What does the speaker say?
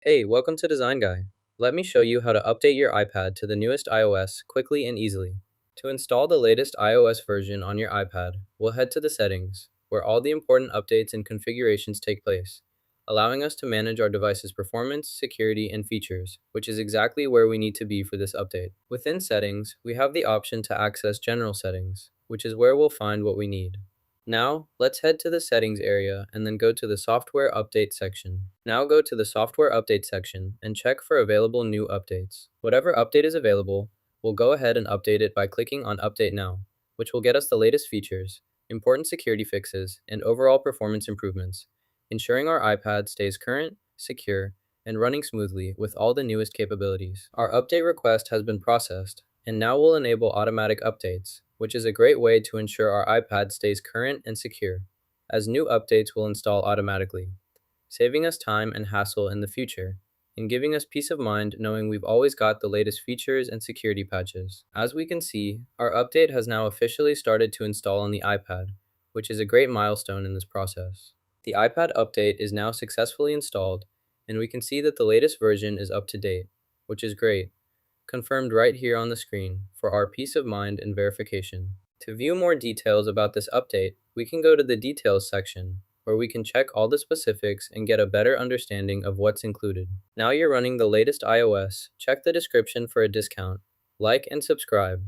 Hey, welcome to Design Guy. Let me show you how to update your iPad to the newest iOS quickly and easily. To install the latest iOS version on your iPad, we'll head to the settings, where all the important updates and configurations take place, allowing us to manage our device's performance, security, and features, which is exactly where we need to be for this update. Within settings, we have the option to access general settings, which is where we'll find what we need. Now, let's head to the settings area and then go to the software update section. Now go to the software update section and check for available new updates. Whatever update is available, we'll go ahead and update it by clicking on Update Now, which will get us the latest features, important security fixes, and overall performance improvements, ensuring our iPad stays current, secure, and running smoothly with all the newest capabilities. Our update request has been processed, and now we'll enable automatic updates, which is a great way to ensure our iPad stays current and secure, as new updates will install automatically, saving us time and hassle in the future, and giving us peace of mind knowing we've always got the latest features and security patches. As we can see, our update has now officially started to install on the iPad, which is a great milestone in this process. The iPad update is now successfully installed, and we can see that the latest version is up to date, which is great, confirmed right here on the screen for our peace of mind and verification. To view more details about this update, we can go to the Details section, where we can check all the specifics and get a better understanding of what's included. Now you're running the latest iOS, check the description for a discount. Like and subscribe.